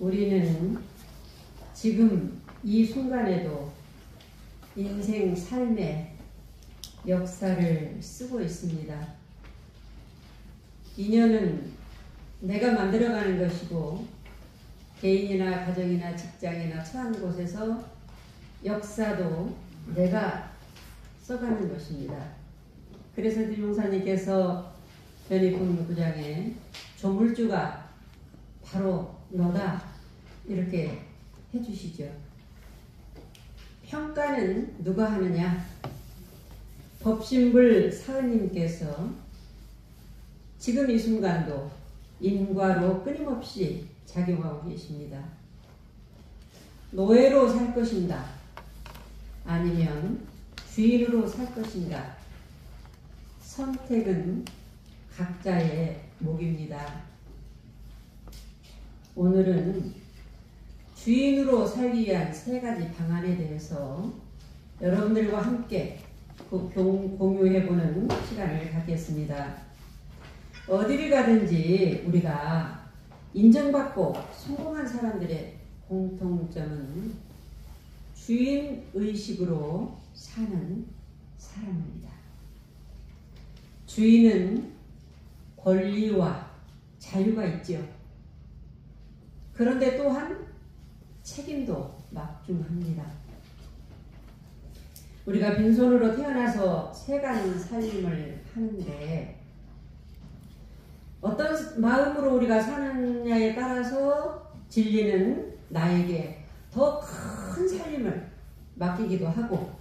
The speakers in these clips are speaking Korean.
우리는 지금 이 순간에도 인생 삶의 역사를 쓰고 있습니다. 인연은 내가 만들어가는 것이고 개인이나 가정이나 직장이나 처한 곳에서 역사도 내가 써가는 것입니다. 그래서 김용사님께서 변희품 9장에 조물주가 바로 너다 이렇게 해주시죠. 평가는 누가 하느냐? 법신불 사은님께서 지금 이 순간도 인과로 끊임없이 작용하고 계십니다. 노예로 살 것인가? 아니면 주인으로 살 것인가? 선택은 각자의 몫입니다. 오늘은 주인으로 살기 위한 3가지 방안에 대해서 여러분들과 함께 공유해보는 시간을 갖겠습니다. 어디를 가든지 우리가 인정받고 성공한 사람들의 공통점은 주인의식으로 사는 사람입니다. 주인은 권리와 자유가 있지요. 그런데 또한 책임도 막중합니다. 우리가 빈손으로 태어나서 세간 살림을 하는데 어떤 마음으로 우리가 사느냐에 따라서 진리는 나에게 더 큰 살림을 맡기기도 하고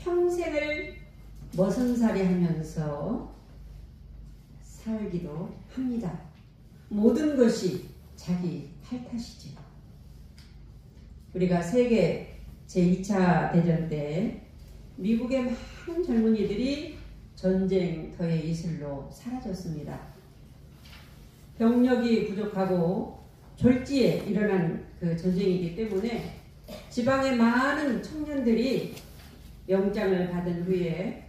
평생을 머슴살이 하면서 살기도 합니다. 모든 것이 자기 탓이죠. 우리가 세계 제2차 대전 때 미국의 많은 젊은이들이 전쟁터의 이슬로 사라졌습니다. 병력이 부족하고 졸지에 일어난 그 전쟁이기 때문에 지방의 많은 청년들이 영장을 받은 후에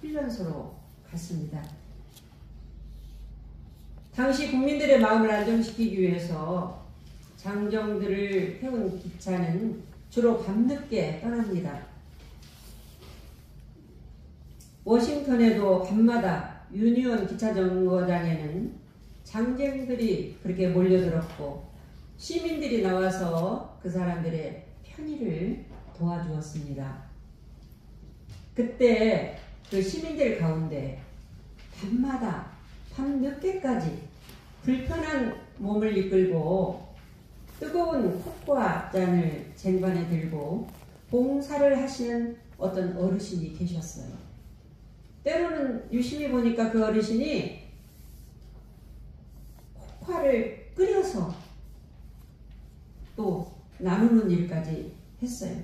훈련소로 갔습니다. 당시 국민들의 마음을 안정시키기 위해서 장정들을 태운 기차는 주로 밤늦게 떠납니다. 워싱턴에도 밤마다 유니온 기차 정거장에는 장정들이 그렇게 몰려들었고 시민들이 나와서 그 사람들의 편의를 도와주었습니다. 그때 그 시민들 가운데 밤마다 밤늦게까지 불편한 몸을 이끌고 뜨거운 코코아 잔을 쟁반에 들고 봉사를 하시는 어떤 어르신이 계셨어요. 때로는 유심히 보니까 그 어르신이 코코아를 끓여서 또 나누는 일까지 했어요.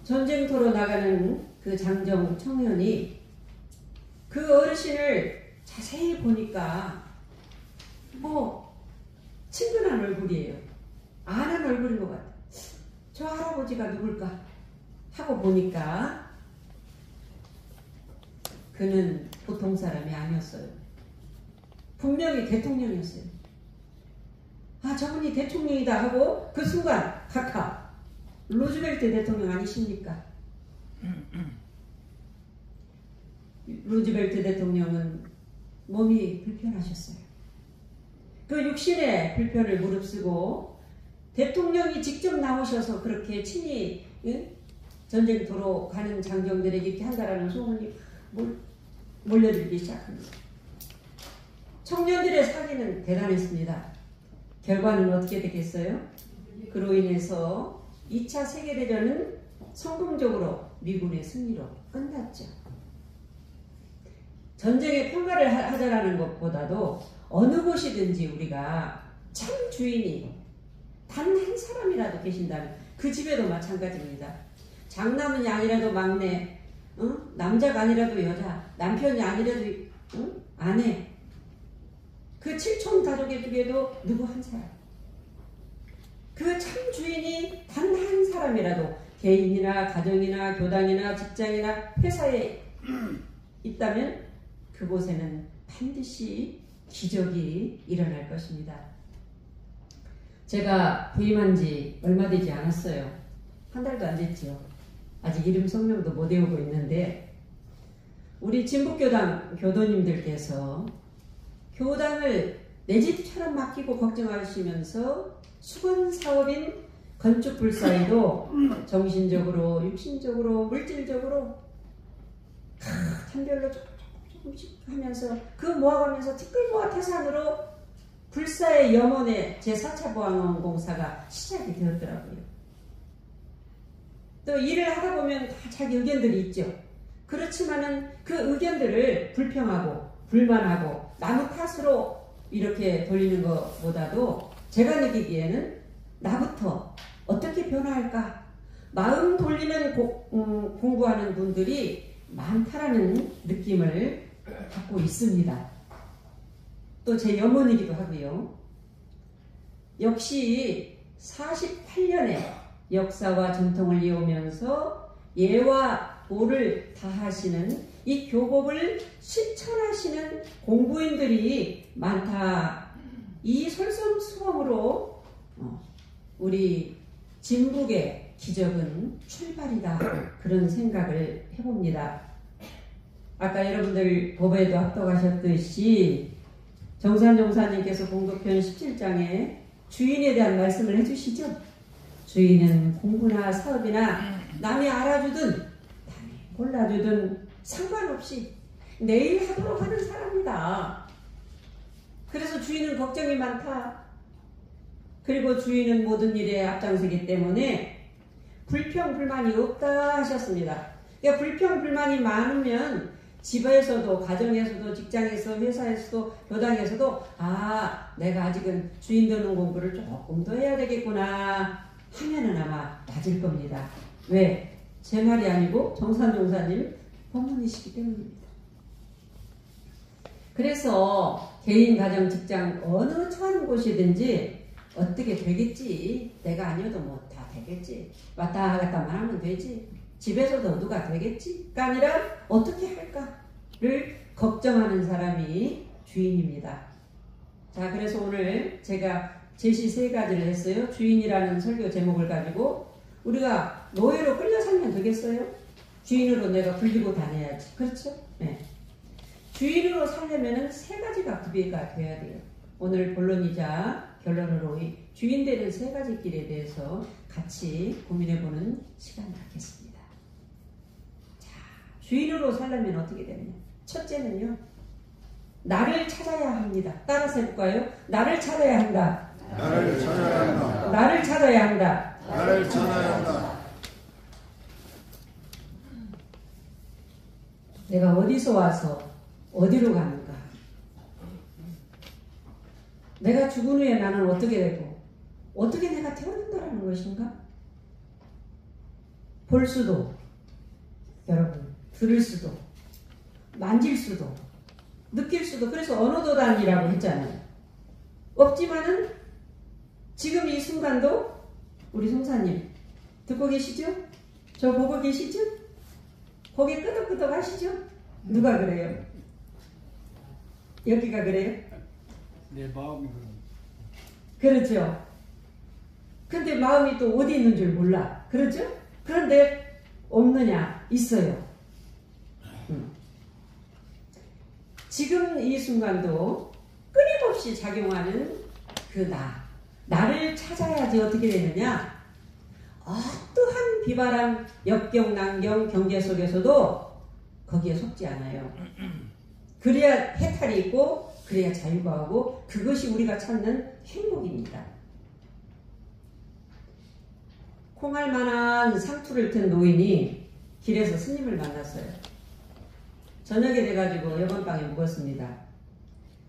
전쟁터로 나가는 그 장정 청년이 그 어르신을 자세히 보니까 친근한 얼굴이에요. 아는 얼굴인 것 같아요. 저 할아버지가 누굴까 하고 보니까 그는 보통 사람이 아니었어요. 분명히 대통령이었어요. 아, 저분이 대통령이다 하고 그 순간 각하 루즈벨트 대통령 아니십니까? 루즈벨트 대통령은 몸이 불편하셨어요. 그 육신의 불편을 무릅쓰고 대통령이 직접 나오셔서 그렇게 친히 전쟁터로 가는 장정들에게 이렇게 한다라는 소문이 몰려들기 시작합니다. 청년들의 사기는 대단했습니다. 결과는 어떻게 되겠어요? 그로 인해서 2차 세계대전은 성공적으로 미군의 승리로 끝났죠. 전쟁의 평가를 하자라는 것보다도 어느 곳이든지 우리가 참 주인이 단 한 사람이라도 계신다면 그 집에도 마찬가지입니다. 장남이 아니라도 막내, 남자가 아니라도 여자, 남편이 아니라도 아내, 그 7촌 가족의 중에도 누구 한 사람, 그 참 주인이 단 한 사람이라도 개인이나 가정이나 교당이나 직장이나 회사에 있다면 그곳에는 반드시 기적이 일어날 것입니다. 제가 부임한 지 얼마 되지 않았어요. 한 달도 안 됐죠. 아직 이름 성명도 못 외우고 있는데 우리 진북교당 교도님들께서 교당을 내 집처럼 맡기고 걱정하시면서 수건사업인 건축불사에도 정신적으로, 육신적으로, 물질적으로 단별로 조금씩 하면서 그 모아가면서 티끌모아 태산으로 불사의 염원의 제4차 보안공사가 시작이 되었더라고요. 또 일을 하다 보면 다 자기 의견들이 있죠. 그렇지만은 그 의견들을 불평하고 불만하고 나무 탓으로 이렇게 돌리는 것보다도 제가 느끼기에는 나부터 어떻게 변화할까? 마음 돌리는 공부하는 분들이 많다라는 느낌을 갖고 있습니다. 또 제 염원이기도 하고요. 역시 48년의 역사와 전통을 이어오면서 예와 도를 다하시는 이 교법을 실천하시는 공부인들이 많다. 이 솔선수범으로 우리 진북의 기적은 출발이다. 그런 생각을 해봅니다. 아까 여러분들 법에도 합독하셨듯이 정산종사님께서 공독편 17장에 주인에 대한 말씀을 해주시죠. 주인은 공부나 사업이나 남이 알아주든 남이 몰라주든 상관없이 내일 하도록 하는 사람이다. 그래서 주인은 걱정이 많다. 그리고 주인은 모든 일에 앞장서기 때문에 불평불만이 없다 하셨습니다. 그러니까 불평불만이 많으면 집에서도 가정에서도 직장에서 회사에서도 교당에서도 내가 아직은 주인 되는 공부를 조금 더 해야 되겠구나 하면은 아마 맞을 겁니다. 왜? 제 말이 아니고 정산종사님 법문이시기 때문입니다. 그래서 개인, 가정, 직장 어느 처한 곳이든지 어떻게 되겠지. 내가 아니어도 뭐 다 되겠지. 왔다 갔다만 하면 되지. 집에서도 누가 되겠지가 아니라 어떻게 할까를 걱정하는 사람이 주인입니다. 자, 그래서 오늘 제가 제시 3가지를 했어요. 주인이라는 설교 제목을 가지고 우리가 노예로 끌려 살면 되겠어요? 주인으로 내가 불리고 다녀야지. 그렇죠? 네. 주인으로 살려면은 3가지가 구비가 돼야 돼요. 오늘 본론이자 결론으로 이 주인 되는 3가지 길에 대해서 같이 고민해보는 시간을 갖겠습니다. 자, 주인으로 살려면 어떻게 되느냐? 첫째는요, 나를 찾아야 합니다. 따라서 해볼까요? 나를 찾아야 한다. 나를 찾아야 한다. 나를 찾아야 한다. 나를 찾아야 한다. 내가 어디서 와서 어디로 가는가? 내가 죽은 후에 나는 어떻게 되고 어떻게 내가 태어난다라는 것인가? 볼 수도, 여러분, 들을 수도, 만질 수도, 느낄 수도, 그래서 언어도단이라고 했잖아요. 없지만은 지금 이 순간도 우리 송사님 듣고 계시죠? 저 보고 계시죠? 고개 끄덕끄덕 하시죠? 누가 그래요? 여기가 그래요? 내 마음이 그렇죠. 근데 마음이 또 어디 있는 줄 몰라. 그렇죠? 그런데 없느냐? 있어요. 지금 이 순간도 끊임없이 작용하는 그 나를 찾아야지 어떻게 되느냐? 어떠한 비바람, 역경, 난경, 경계 속에서도 거기에 속지 않아요. 그래야 해탈이 있고 그래야 자유가 오고 그것이 우리가 찾는 행복입니다. 콩할 만한 상투를 튼 노인이 길에서 스님을 만났어요. 저녁에 돼가지고 여관방에 묵었습니다.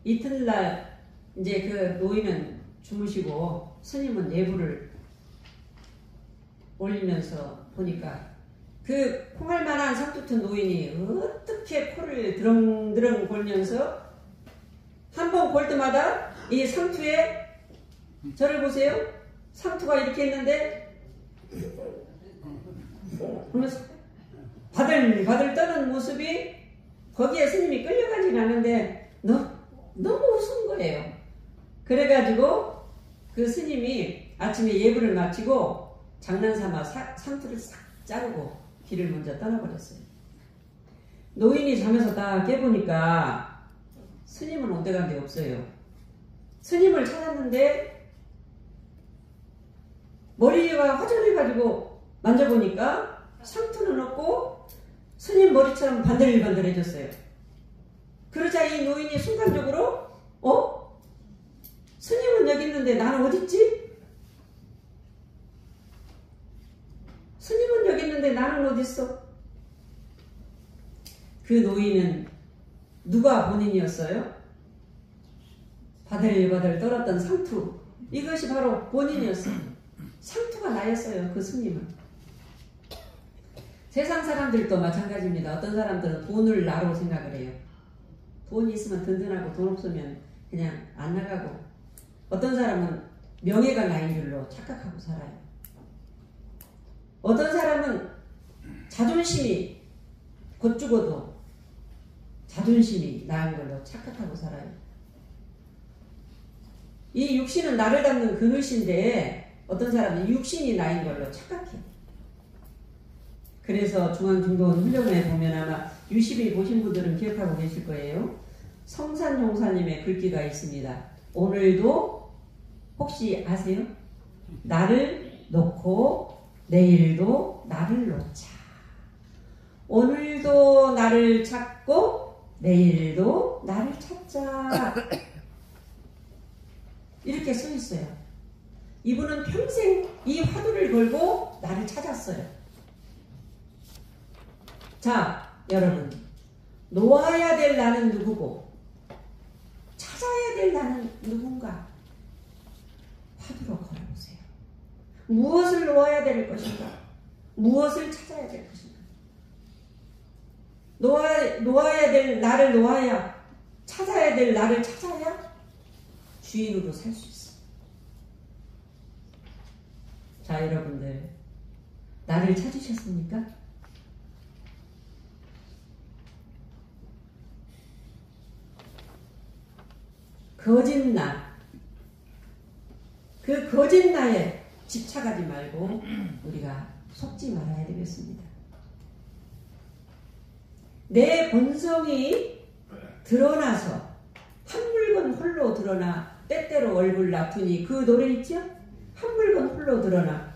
이튿날 이제 그 노인은 주무시고 스님은 예불을 올리면서 보니까 그 콩할 만한 상투 튼 노인이 어떻게 코를 드렁드렁 골면서 한 번 골 때마다 이 상투에 저를 보세요. 상투가 이렇게 있는데 그러면서 바들바들 떠는 모습이 거기에 스님이 끌려가진 않는데 너 너무 우스운 거예요. 그래가지고 그 스님이 아침에 예불을 마치고 장난삼아 상투를 싹 자르고 길을 먼저 떠나버렸어요. 노인이 잠에서 딱 깨보니까 스님은 온데간데 없어요. 스님을 찾았는데 머리가 화절해가지고 만져보니까 상투는 없고 스님 머리처럼 반들반들해졌어요. 그러자 이 노인이 순간적으로 스님은 여기 있는데 나는 어딨지? 스님은 여기 있는데 나는 어딨어? 그 노인은 누가 본인이었어요? 바들바들 떨었던 상투, 이것이 바로 본인이었어요. 상투가 나였어요. 그 스님은. 세상 사람들도 마찬가지입니다. 어떤 사람들은 돈을 나로 생각을 해요. 돈이 있으면 든든하고 돈 없으면 그냥 안 나가고, 어떤 사람은 명예가 나인 줄로 착각하고 살아요. 어떤 사람은 자존심이 곧 죽어도 자존심이 나은 걸로 착각하고 살아요. 이 육신은 나를 닮는 그릇인데 어떤 사람은 육신이 나인 걸로 착각해요. 그래서 중앙중도원 훈련에 보면 아마 유심히 보신 분들은 기억하고 계실 거예요. 성산용사님의 글귀가 있습니다. 오늘도 혹시 아세요? 나를 놓고 내일도 나를 놓자. 오늘도 나를 찾고 내일도 나를 찾자. 이렇게 써 있어요. 이분은 평생 이 화두를 걸고 나를 찾았어요. 자, 여러분, 놓아야 될 나는 누구고 찾아야 될 나는 누군가 화두로 걸어보세요. 무엇을 놓아야 될 것인가? 무엇을 찾아야 될 것인가? 놓아야 될 나를 놓아야, 찾아야 될 나를 찾아야 주인으로 살 수 있어. 자, 여러분들, 나를 찾으셨습니까? 거짓나, 그 거짓나에 집착하지 말고 우리가 속지 말아야 되겠습니다. 내 본성이 드러나서 한 물건 홀로 드러나 때때로 얼굴 나투니, 그 노래 있죠? 한 물건 홀로 드러나.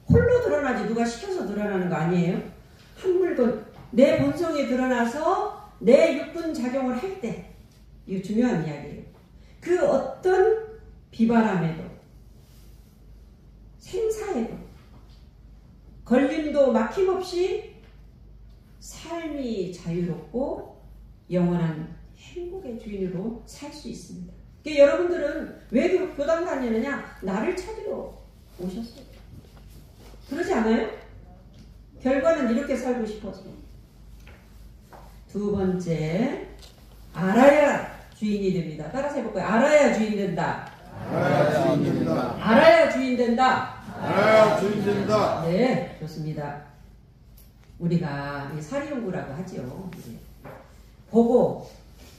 홀로 드러나지 누가 시켜서 드러나는 거 아니에요? 한 물건, 내 본성이 드러나서 내 육분 작용을 할 때, 이거 중요한 이야기예요. 그 어떤 비바람에도 생사에도 걸림도 막힘없이 삶이 자유롭고 영원한 행복의 주인으로 살 수 있습니다. 그러니까 여러분들은 왜 교당 다니느냐? 나를 찾으러 오셨어요. 그러지 않아요? 결과는 이렇게 살고 싶어서. 두 번째, 알아야 주인이 됩니다. 따라서 해볼까요? 알아야 주인 된다. 알아야 주인 된다. 알아야 주인 된다. 알아야 주인 된다. 네, 좋습니다. 우리가 사리연구라고 하죠. 보고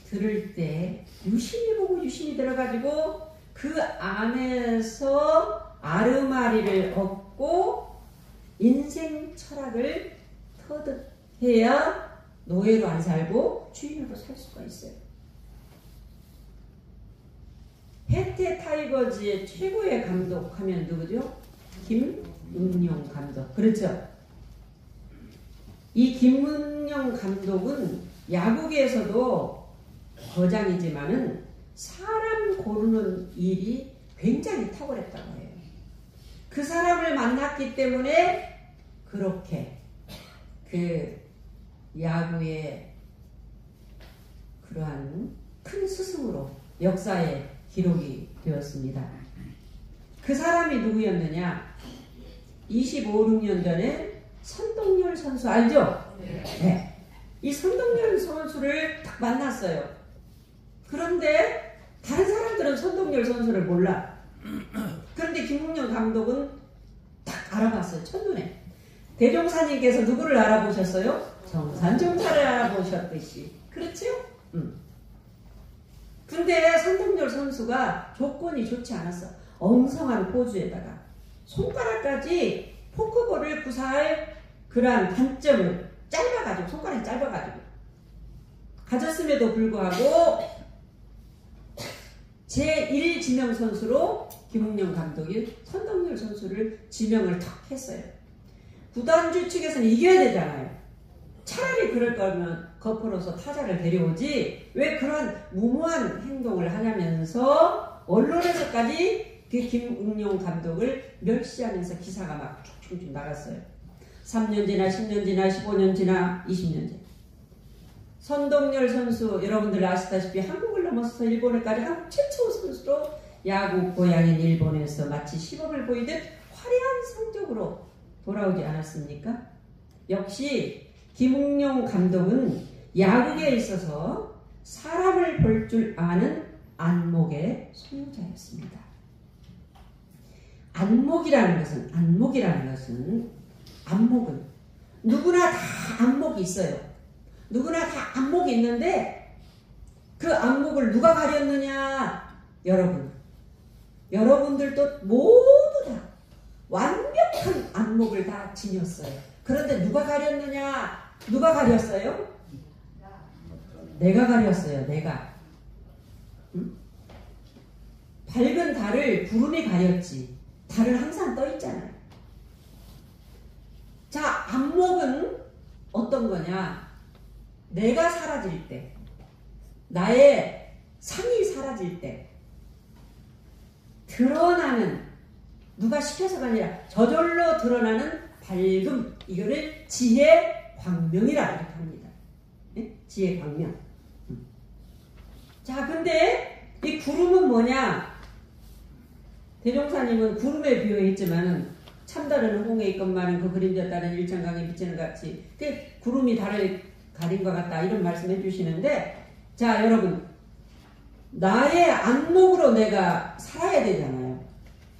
들을 때 유심히 보고 유심히 들어가지고 그 안에서 아르마리를 얻고 인생 철학을 터득해야 노예로 안 살고 주인으로 살 수가 있어요. 혜태 타이거즈의 최고의 감독 하면 누구죠? 김은용 감독. 그렇죠? 이 김은용 감독은 야구계에서도 거장이지만은 사람 고르는 일이 굉장히 탁월했다고 해요. 그 사람을 만났기 때문에 그렇게 그 야구의 그러한 큰 스승으로 역사에 기록이 되었습니다. 그 사람이 누구였느냐? 25, 6년 전에 선동열 선수 알죠? 네. 이 선동열 선수를 딱 만났어요. 그런데 다른 사람들은 선동열 선수를 몰라. 그런데 김웅영 감독은 딱 알아봤어요. 첫눈에. 대종사님께서 누구를 알아보셨어요? 정산종사를 알아보셨듯이. 그렇죠? 근데 근데 선동열 선수가 조건이 좋지 않았어. 엉성한 포즈에다가 손가락까지 포크볼을 구사할 그러한 단점을 짧아가지고, 손가락이 짧아가지고 가졌음에도 불구하고 제1 지명 선수로 김웅영 감독이 선동열 선수를 지명을 탁 했어요. 구단주 측에서는 이겨야 되잖아요. 차라리 그럴 거면 거꾸로서 타자를 데려오지 왜 그런 무모한 행동을 하냐면서 언론에서까지 그 김웅용 감독을 멸시하면서 기사가 막 쭉쭉 나갔어요. 3년 지나 10년 지나 15년 지나 20년 지나 선동열 선수 여러분들 아시다시피 한국을 넘어서서 일본에까지 한국 최초 선수로 야구 고향인 일본에서 마치 시범을 보이듯 화려한 성적으로 돌아오지 않았습니까? 역시 김웅용 감독은 야구계에 있어서 사람을 볼 줄 아는 안목의 소유자였습니다. 안목이라는 것은 누구나 다 안목이 있어요. 누구나 다 안목이 있는데 그 안목을 누가 가렸느냐? 여러분들도 모두 다 완벽한 안목을 다 지녔어요. 그런데 누가 가렸느냐? 누가 가렸어요? 내가 가렸어요. 내가. 응? 밝은 달을 구름이 가렸지. 달은 항상 떠 있잖아요. 자, 안목은 어떤 거냐? 내가 사라질 때, 나의 상이 사라질 때 드러나는, 누가 시켜서가 아니라 저절로 드러나는 밝음, 이거를 지혜 광명이라 이렇게 합니다. 네? 지혜 광명. 자, 근데 이 구름은 뭐냐? 대종사님은 구름에 비유했지만은 참다른 홍해 있건만은 그 그림자 따른 일천강에 비치는 같이 그 구름이 달을 가린 것 같다 이런 말씀해 주시는데, 자 여러분, 나의 안목으로 내가 살아야 되잖아요.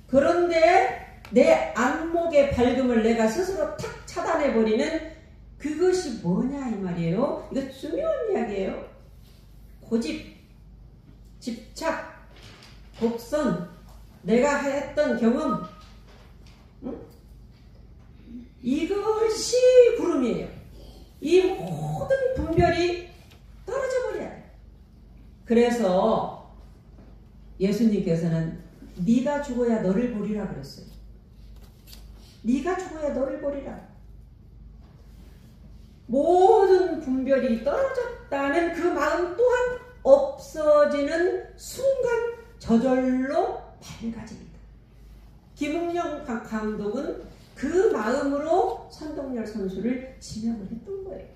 그런데 내 안목의 밝음을 내가 스스로 탁 차단해버리는 그것이 뭐냐 이 말이에요. 이거 중요한 이야기예요. 고집, 집착, 독선, 내가 했던 경험, 응? 이것이 구름이에요. 이 모든 분별이 떨어져 버려야 돼. 그래서 예수님께서는 네가 죽어야 너를 보리라 그랬어요. 네가 죽어야 너를 보리라. 모든 분별이 떨어졌다는 그 마음 또한 없어지는 순간 저절로 밝아집니다. 김웅영 감독은 그 마음으로 선동열 선수를 지명을 했던 거예요.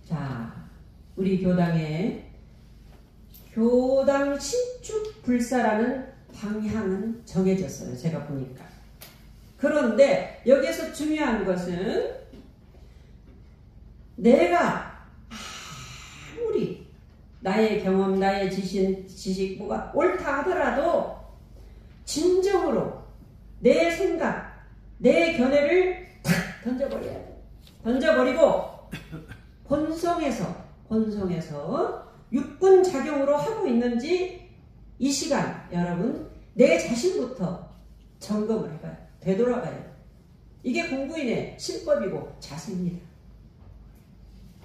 자, 우리 교당의 교당 신축 불사라는 방향은 정해졌어요. 제가 보니까. 그런데 여기에서 중요한 것은 내가 아무리 나의 경험, 나의 지식 뭐가 옳다 하더라도 진정으로 내 생각, 내 견해를 탁 던져버려야 돼. 던져버리고 본성에서 육군 작용으로 하고 있는지 이 시간 여러분 내 자신부터 점검을 해봐요. 되돌아봐요. 이게 공부인의 신법이고 자세입니다.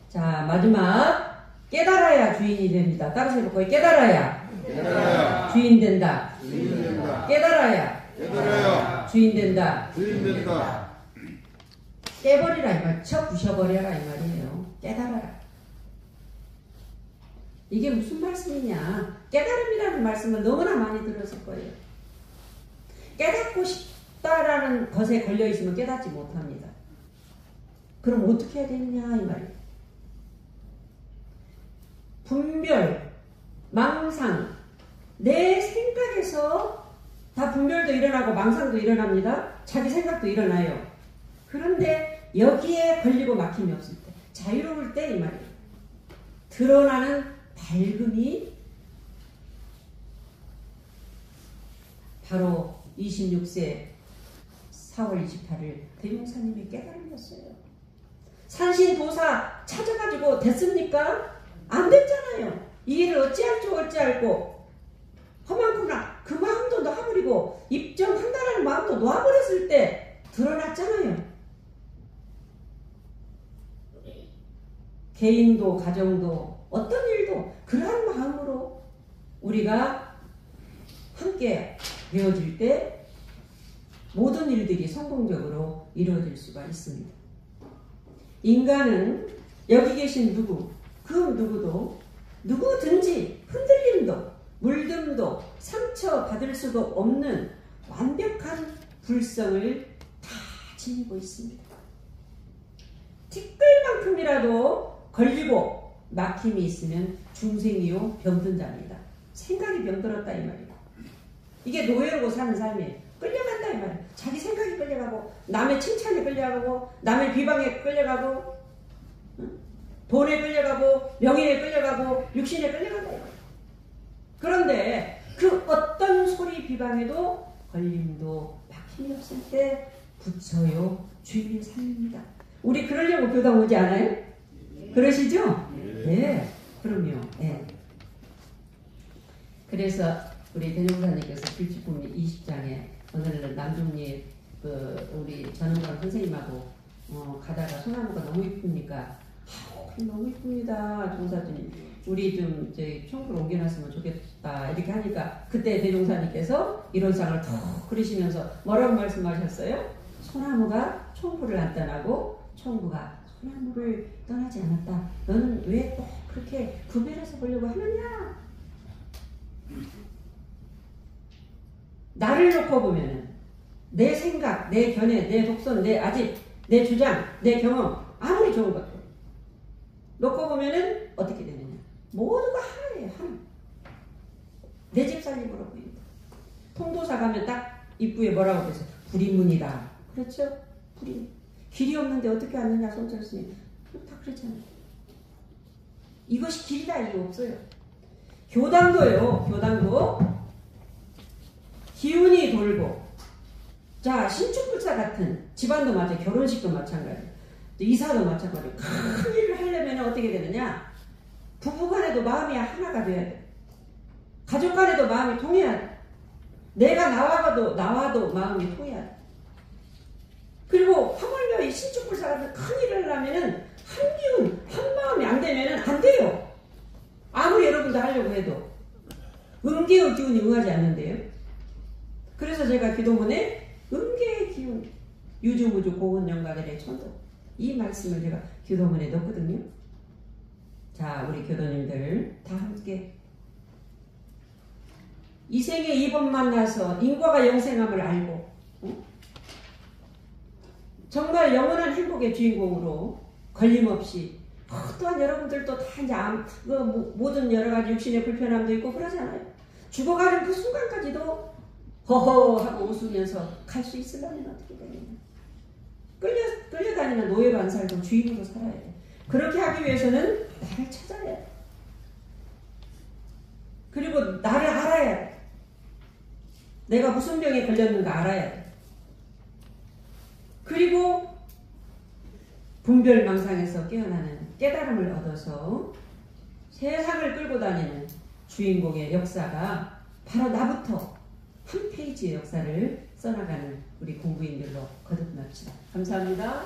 자, 마지막 깨달아야 주인이 됩니다. 따라서 해볼까요? 깨달아야 주인 된다. 깨달아야 주인 된다. 깨버리라 이 말, 쳐 부셔버려라 이 말이에요. 깨달아라. 이게 무슨 말씀이냐? 깨달음이라는 말씀을 너무나 많이 들었을 거예요. 깨닫고 싶다라는 것에 걸려있으면 깨닫지 못합니다. 그럼 어떻게 해야 되느냐 이 말이에요. 분별, 망상, 내 생각에서 다 분별도 일어나고 망상도 일어납니다. 자기 생각도 일어나요. 그런데 여기에 걸리고 막힘이 없을 때, 자유로울 때 이 말이에요. 드러나는 밝음이 바로 26세 4월 28일 대명사님의 깨달음이었어요. 산신도사 찾아가지고 됐습니까? 안 됐잖아요. 자기를 어찌할 줄 어찌할고 험한구나 그 마음도 놓아버리고 입정한다라는 마음도 놓아버렸을 때 드러났잖아요. 개인도 가정도 어떤 일도 그러한 마음으로 우리가 함께 되어질 때 모든 일들이 성공적으로 이루어질 수가 있습니다. 인간은 여기 계신 그 누구든지 흔들림도 물듦도 상처받을 수도 없는 완벽한 불성을 다 지니고 있습니다. 티끌만큼이라도 걸리고 막힘이 있으면 중생이요 병든답니다. 생각이 병들었다 이 말이에요. 이게 노예로 사는 삶이에요. 끌려간다 이 말이에요. 자기 생각이 끌려가고 남의 칭찬에 끌려가고 남의 비방에 끌려가고 돈에 끌려가고 명예에 끌려가고 육신에 끌려간다 이 말이에요. 그런데 그 어떤 소리 비방에도 걸림도 막힘이 없을 때 부처요 주인의 삶입니다. 우리 그러려고 교당 오지 않아요? 그러시죠? 네. 그럼요. 네. 그래서 우리 대종사님께서 불치품이 20장에 오늘은 남중리 우리 전은광 선생님하고 가다가 소나무가 너무 이쁘니까 너무 이쁩니다. 종사님 우리 좀 저희 총부를 옮겨놨으면 좋겠다 이렇게 하니까 그때 대종사님께서 이론상을 툭 그리시면서 뭐라고 말씀하셨어요? 소나무가 총부를 안 떠나고 총부가 소나무를 떠나지 않았다. 너는 왜 꼭 그렇게 구별해서 보려고 하느냐? 나를 놓고 보면은 내 생각, 내 견해, 내 독선, 내 아집, 내 주장, 내 경험 아무리 좋은 것도 놓고 보면은 어떻게 되느냐? 모두가 하나예요. 하나. 내 집 살림으로 보인다. 통도사 가면 딱 입구에 뭐라고 그랬어요? 불이문이다. 그렇죠? 불이. 길이 없는데 어떻게 왔느냐 손철스님. 다 그랬잖아요. 이것이 길이다 이게 없어요. 교당도요. 교당도 기운이 돌고 자 신축불사 같은 집안도 마찬가지 결혼식도 마찬가지 이사도 마찬가지고 큰 일을 하려면 어떻게 되느냐 부부간에도 마음이 하나가 돼야 돼. 가족간에도 마음이 통해야 돼. 내가 나와도 마음이 통해야 돼. 그리고 하물며 이 신축불사 같은 큰 일을 하려면은 한 기운 한 마음이 안 되면은 안 돼요. 아무리 여러분도 하려고 해도 음계의 기운이 응하지 않는데요. 그래서 제가 기도문에 음계의 기운 유주무주 고운영가들의 천도 이 말씀을 제가 기도문에 넣거든요. 자 우리 교도님들 다 함께 이 생에 이번 만나서 인과가 영생함을 알고 정말 영원한 행복의 주인공으로 걸림없이 또한 여러분들도 다 이제 모든 여러 가지 육신의 불편함도 있고 그러잖아요. 죽어가는 그 순간까지도 허허 하고 웃으면서 갈 수 있으려면 어떻게 되느냐. 끌려다니는 노예로 안 살고 주인으로 살아야 돼. 그렇게 하기 위해서는 나를 찾아야 돼. 그리고 나를 알아야 돼. 내가 무슨 병에 걸렸는가 알아야 돼. 그리고 분별망상에서 깨어나는 깨달음을 얻어서 세상을 끌고 다니는 주인공의 역사가 바로 나부터 한 페이지의 역사를 써나가는 우리 공부인들로 거듭납시다. 감사합니다.